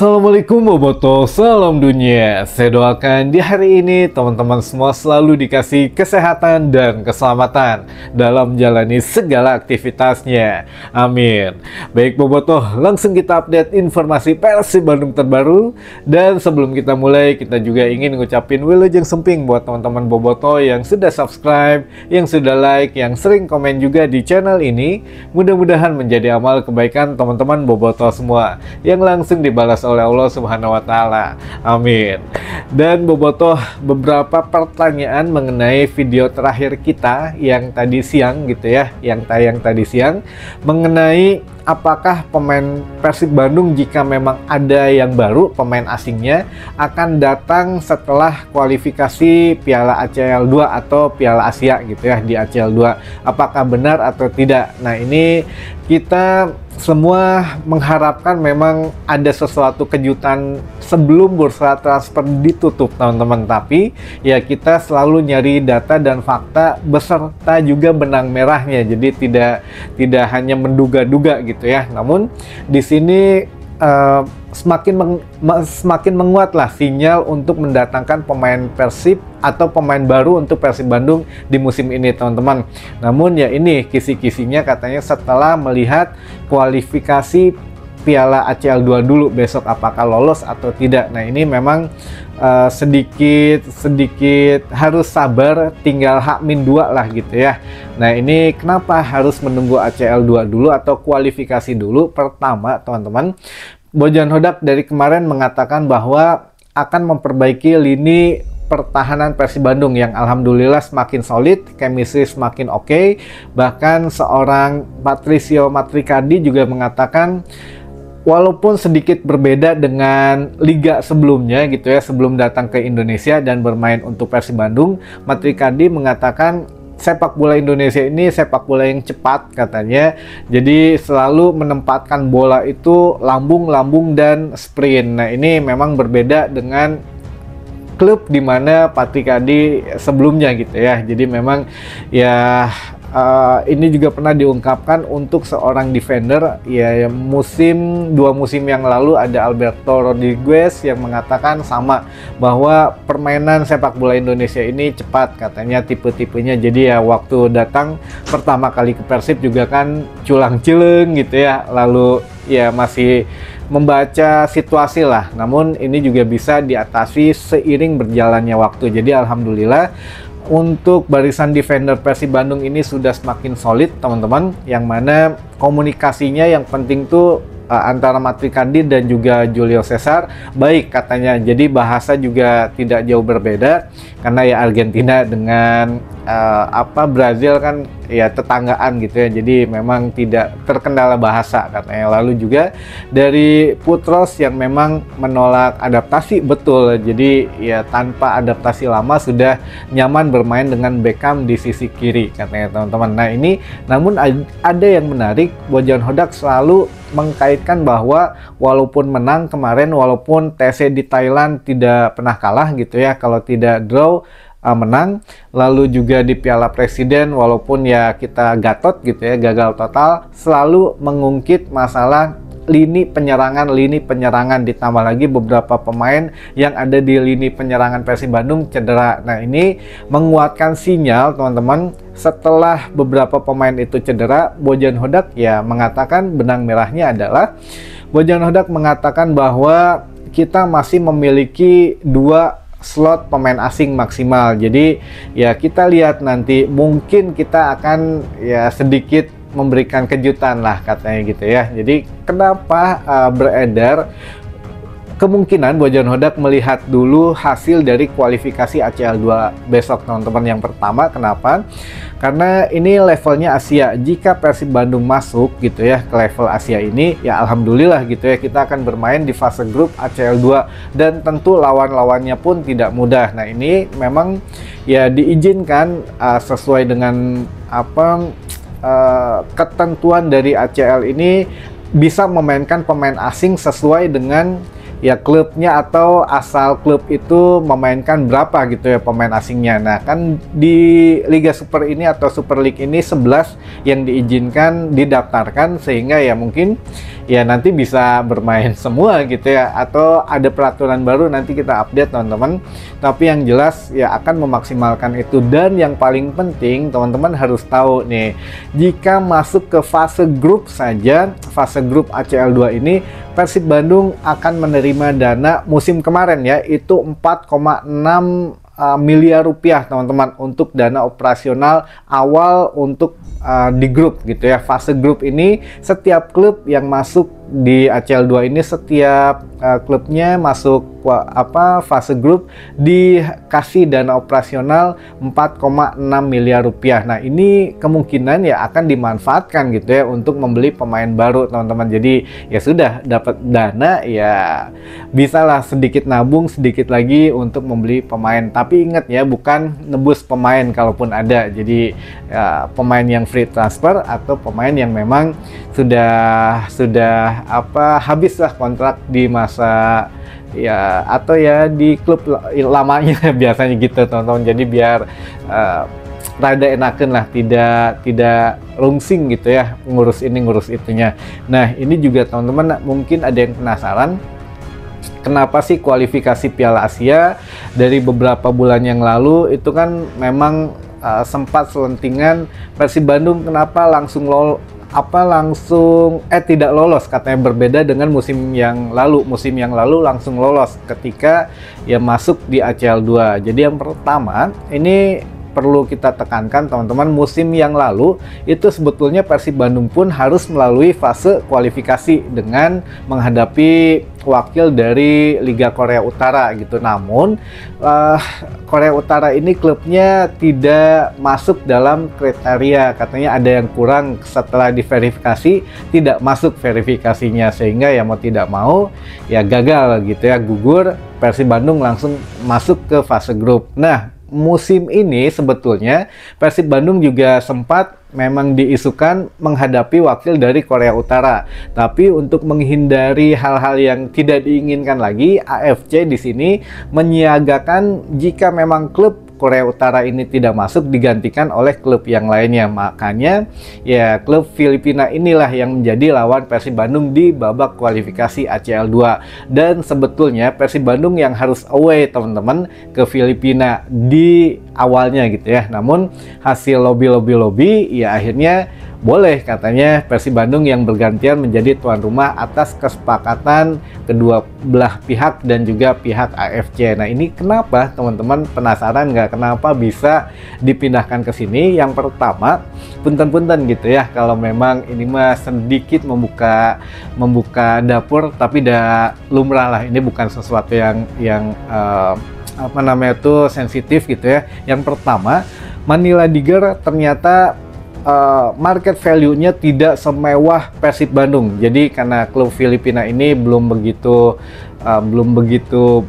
Assalamualaikum Boboto, salam dunia. Saya doakan di hari ini teman-teman semua selalu dikasih kesehatan dan keselamatan dalam menjalani segala aktivitasnya. Amin. Baik Boboto, langsung kita update informasi Persib Bandung terbaru. Dan sebelum kita mulai, kita juga ingin ngucapin wilujeng semping buat teman-teman Boboto yang sudah subscribe, yang sudah like, yang sering komen juga di channel ini. Mudah-mudahan menjadi amal kebaikan teman-teman Boboto semua yang langsung dibalas oleh Allah Subhanahu wa Ta'ala. Amin. Dan Bobotoh, beberapa pertanyaan mengenai video terakhir kita yang tadi siang gitu ya, yang tayang tadi siang, mengenai apakah pemain Persib Bandung jika memang ada yang baru, pemain asingnya akan datang setelah kualifikasi Piala ACL 2 atau Piala Asia gitu ya, di ACL 2. Apakah benar atau tidak? Nah, ini kita semua mengharapkan memang ada sesuatu kejutan sebelum bursa transfer ditutup teman-teman, tapi ya kita selalu nyari data dan fakta beserta juga benang merahnya, jadi tidak hanya menduga-duga gitu ya. Namun di sini semakin menguatlah sinyal untuk mendatangkan pemain Persib atau pemain baru untuk Persib Bandung di musim ini teman-teman. Namun ya ini kisi-kisinya katanya setelah melihat kualifikasi Piala ACL 2 dulu besok, apakah lolos atau tidak. Nah ini memang sedikit harus sabar, tinggal H-2 lah gitu ya. Nah ini kenapa harus menunggu ACL 2 dulu atau kualifikasi dulu? Pertama teman-teman, Bojan Hodak dari kemarin mengatakan bahwa akan memperbaiki lini pertahanan Persib Bandung yang alhamdulillah semakin solid, chemistry semakin oke. Bahkan seorang Patricio Matricadi juga mengatakan walaupun sedikit berbeda dengan liga sebelumnya gitu ya, sebelum datang ke Indonesia dan bermain untuk Persib Bandung, Matricadi mengatakan sepak bola Indonesia ini sepak bola yang cepat katanya. Jadi selalu menempatkan bola itu lambung-lambung dan sprint. Nah, ini memang berbeda dengan klub di mana Patricadi sebelumnya gitu ya. Jadi memang ya ini juga pernah diungkapkan untuk seorang defender ya, dua musim yang lalu ada Alberto Rodriguez yang mengatakan sama bahwa permainan sepak bola Indonesia ini cepat katanya, tipe-tipenya. Jadi ya waktu datang pertama kali ke Persib juga kan culang-celeng gitu ya, lalu ya masih membaca situasi lah. Namun ini juga bisa diatasi seiring berjalannya waktu. Jadi alhamdulillah untuk barisan defender Persib Bandung ini sudah semakin solid teman-teman, yang mana komunikasinya yang penting tuh antara Matricadi dan juga Julio Cesar baik katanya. Jadi bahasa juga tidak jauh berbeda karena ya Argentina dengan Brazil kan ya tetanggaan gitu ya, jadi memang tidak terkendala bahasa katanya. Lalu juga dari Putros yang memang menolak adaptasi betul, jadi ya tanpa adaptasi lama sudah nyaman bermain dengan Beckham di sisi kiri katanya teman-teman. Nah ini namun ada yang menarik, Bojan Hodak selalu mengkaitkan bahwa walaupun menang kemarin, walaupun TC di Thailand tidak pernah kalah gitu ya, kalau tidak draw menang, lalu juga di Piala Presiden walaupun ya kita gatot gitu ya, gagal total, selalu mengungkit masalah lini penyerangan ditambah lagi beberapa pemain yang ada di lini penyerangan Persib Bandung cedera. Nah ini menguatkan sinyal teman-teman, setelah beberapa pemain itu cedera, Bojan Hodak ya mengatakan benang merahnya adalah Bojan Hodak mengatakan bahwa kita masih memiliki 2 slot pemain asing maksimal. Jadi ya kita lihat nanti, mungkin kita akan ya sedikit memberikan kejutan lah katanya gitu ya. Jadi kenapa beredar kemungkinan Bojan Hodak melihat dulu hasil dari kualifikasi ACL 2 besok teman-teman. Yang pertama kenapa? Karena ini levelnya Asia. Jika Persib Bandung masuk gitu ya ke level Asia ini, ya alhamdulillah gitu ya, kita akan bermain di fase grup ACL 2 dan tentu lawan-lawannya pun tidak mudah. Nah ini memang ya diizinkan sesuai dengan ketentuan dari ACL ini bisa memainkan pemain asing sesuai dengan ya klubnya atau asal klub itu memainkan berapa gitu ya pemain asingnya. Nah kan di Liga Super ini atau Super League ini 11 yang diizinkan didaftarkan, sehingga ya mungkin ya nanti bisa bermain semua gitu ya, atau ada peraturan baru nanti kita update teman-teman. Tapi yang jelas ya akan memaksimalkan itu. Dan yang paling penting teman-teman harus tahu nih, jika masuk ke fase grup saja, fase grup ACL 2 ini, Persib Bandung akan menerima dana musim kemarin ya, itu 4,6 miliar rupiah teman-teman untuk dana operasional awal untuk di grup gitu ya. Fase grup ini setiap klub yang masuk di ACL 2 ini, setiap klubnya masuk fase grup dikasih dana operasional 4,6 miliar rupiah. Nah ini kemungkinan ya akan dimanfaatkan gitu ya untuk membeli pemain baru teman-teman. Jadi ya sudah dapat dana ya bisalah sedikit nabung sedikit lagi untuk membeli pemain. Tapi ingat ya, bukan nebus pemain kalaupun ada. Jadi ya, pemain yang free transfer atau pemain yang memang sudah habislah kontrak di masa ya, atau ya di klub lamanya biasanya gitu teman-teman. Jadi biar rada enakan lah, tidak rungsing gitu ya ngurus ini ngurus itunya. Nah ini juga teman-teman mungkin ada yang penasaran, kenapa sih kualifikasi Piala Asia dari beberapa bulan yang lalu itu kan memang sempat selentingan Persib Bandung kenapa langsung tidak lolos, katanya berbeda dengan musim yang lalu. Musim yang lalu langsung lolos ketika ya masuk di ACL 2. Jadi yang pertama ini perlu kita tekankan teman-teman, musim yang lalu itu sebetulnya Persib Bandung pun harus melalui fase kualifikasi dengan menghadapi wakil dari Liga Korea Utara gitu. Namun Korea Utara ini klubnya tidak masuk dalam kriteria, katanya ada yang kurang setelah diverifikasi, tidak masuk verifikasinya, sehingga ya mau tidak mau ya gagal gitu ya, gugur. Persib Bandung langsung masuk ke fase grup. Nah musim ini sebetulnya Persib Bandung juga sempat memang diisukan menghadapi wakil dari Korea Utara. Tapi untuk menghindari hal-hal yang tidak diinginkan lagi, AFC di sini menyiagakan jika memang klub Korea Utara ini tidak masuk digantikan oleh klub yang lainnya. Makanya ya klub Filipina inilah yang menjadi lawan Persib Bandung di babak kualifikasi ACL 2. Dan sebetulnya Persib Bandung yang harus away teman-teman ke Filipina di awalnya gitu ya. Namun hasil lobby ya akhirnya boleh katanya Persib Bandung yang bergantian menjadi tuan rumah atas kesepakatan kedua belah pihak dan juga pihak AFC. Nah ini kenapa teman-teman penasaran nggak kenapa bisa dipindahkan ke sini? Yang pertama, punten-punten gitu ya kalau memang ini mah sedikit membuka dapur, tapi dah lumrah lah, ini bukan sesuatu yang sensitif gitu ya. Yang pertama, Manila Tiger ternyata market value-nya tidak semewah Persib Bandung. Jadi karena klub Filipina ini belum begitu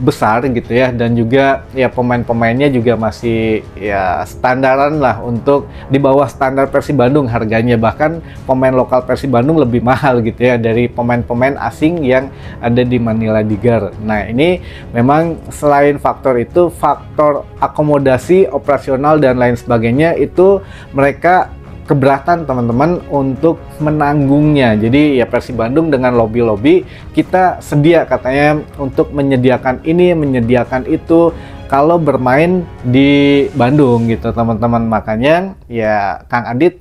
besar gitu ya, dan juga ya pemain-pemainnya juga masih ya standaran lah, untuk di bawah standar Persib Bandung harganya. Bahkan pemain lokal Persib Bandung lebih mahal gitu ya dari pemain-pemain asing yang ada di Manila Tiger. Nah ini memang selain faktor itu, faktor akomodasi operasional dan lain sebagainya itu mereka keberatan teman-teman untuk menanggungnya. Jadi ya Persib Bandung dengan lobby kita sedia katanya untuk menyediakan ini, menyediakan itu kalau bermain di Bandung gitu teman-teman. Makanya ya Kang Adit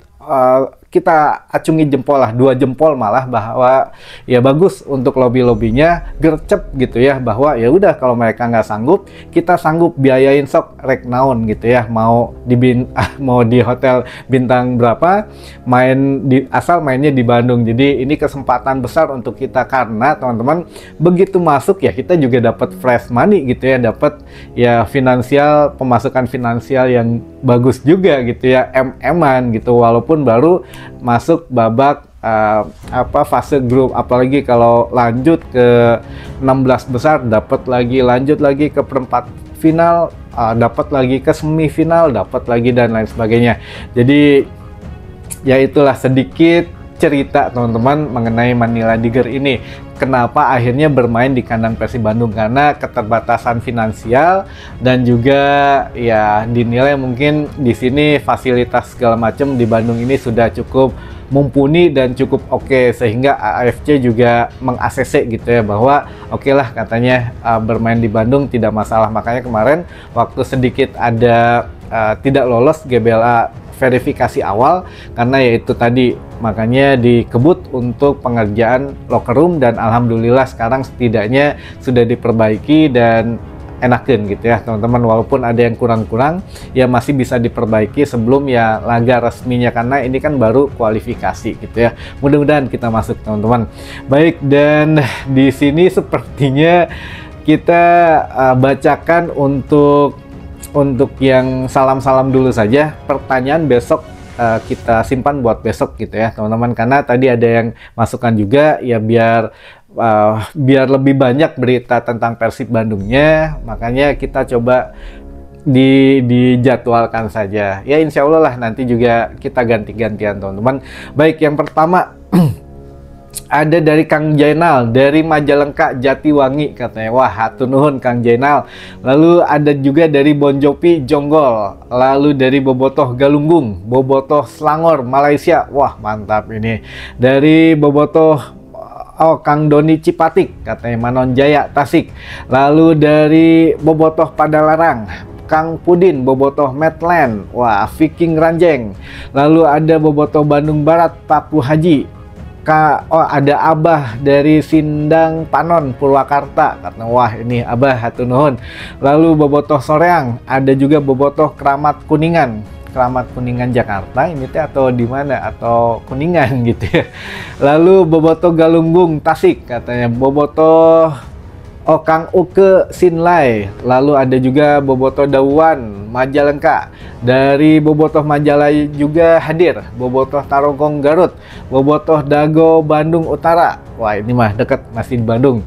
kita acungi jempol lah, 2 jempol malah, bahwa ya bagus untuk lobby-lobbynya gercep gitu ya, bahwa ya udah kalau mereka nggak sanggup, kita sanggup biayain sok rek naon gitu ya, mau di hotel bintang berapa, asal mainnya di Bandung. Jadi ini kesempatan besar untuk kita, karena teman-teman begitu masuk ya kita juga dapat fresh money gitu ya, dapat ya pemasukan finansial yang bagus juga gitu ya, MM-an gitu, walaupun baru masuk babak fase grup. Apalagi kalau lanjut ke 16 besar, dapat lagi, lanjut lagi ke perempat final, dapat lagi ke semifinal, dapat lagi, dan lain sebagainya. Jadi ya itulah sedikit cerita teman-teman mengenai Manila Diger ini. Kenapa akhirnya bermain di kandang Persib Bandung? Karena keterbatasan finansial dan juga ya dinilai mungkin di sini fasilitas segala macam di Bandung ini sudah cukup mumpuni dan cukup oke, sehingga AFC juga meng-ACC gitu ya, bahwa oke lah katanya bermain di Bandung tidak masalah. Makanya kemarin waktu sedikit ada tidak lolos GBLA verifikasi awal karena yaitu tadi, makanya dikebut untuk pengerjaan locker room, dan alhamdulillah sekarang setidaknya sudah diperbaiki dan enakin gitu ya teman-teman. Walaupun ada yang kurang-kurang ya masih bisa diperbaiki sebelum ya laga resminya, karena ini kan baru kualifikasi gitu ya. Mudah-mudahan kita masuk teman-teman. Baik, dan di sini sepertinya kita bacakan untuk yang salam-salam dulu saja. Pertanyaan besok kita simpan buat besok gitu ya teman-teman, karena tadi ada yang masukan juga ya, biar lebih banyak berita tentang Persib Bandungnya, makanya kita coba dijadwalkan saja ya. Insya Allah lah nanti juga kita ganti-gantian teman-teman. Baik, yang pertama ada dari Kang Jainal dari Majalengka Jatiwangi katanya. Wah, hatur nuhun Kang Jainal. Lalu ada juga dari Bonjopi Jonggol, lalu dari Bobotoh Galunggung, Bobotoh Selangor Malaysia. Wah, mantap ini. Dari Bobotoh Kang Doni Cipatik katanya Manon Jaya Tasik. Lalu dari Bobotoh Padalarang Kang Pudin Bobotoh Medland. Wah, Viking Ranjeng. Lalu ada Bobotoh Bandung Barat Paku Haji. Ada Abah dari Sindang Panon Purwakarta karena wah ini Abah hatur nuhun. Lalu Bobotoh Soreang, ada juga Bobotoh Keramat Kuningan Jakarta ini teh, atau di mana, atau Kuningan gitu ya. Lalu Bobotoh Galunggung Tasik katanya Bobotoh Kang Uke Sinlay. Lalu ada juga Bobotoh Dawan Majalengka. Dari Bobotoh Majalaya juga hadir Bobotoh Tarogong Garut, Bobotoh Dago Bandung Utara. Wah, ini mah dekat, masih di Bandung.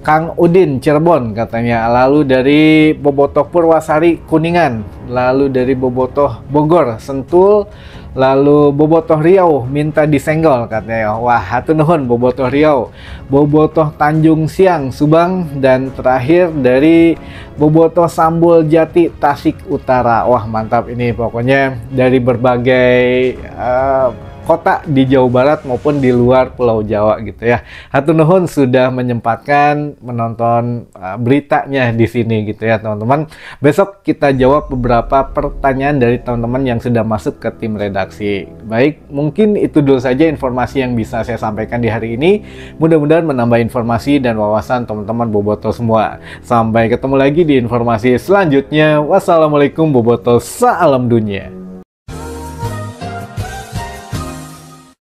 Kang Udin Cirebon katanya. Lalu dari Bobotoh Purwasari Kuningan. Lalu dari Bobotoh Bogor Sentul. Lalu Bobotoh Riau minta disenggol katanya. Wah, hatur nuhun Bobotoh Riau. Bobotoh Tanjung Siang Subang, dan terakhir dari Bobotoh Sambul Jati Tasik Utara. Wah, mantap ini pokoknya dari berbagai kota di Jawa Barat maupun di luar Pulau Jawa gitu ya. Hatur nuhun sudah menyempatkan menonton beritanya di sini gitu ya teman-teman. Besok kita jawab beberapa pertanyaan dari teman-teman yang sudah masuk ke tim redaksi. Baik, mungkin itu dulu saja informasi yang bisa saya sampaikan di hari ini. Mudah-mudahan menambah informasi dan wawasan teman-teman Bobotoh semua. Sampai ketemu lagi di informasi selanjutnya. Wassalamualaikum Bobotoh, salam dunia.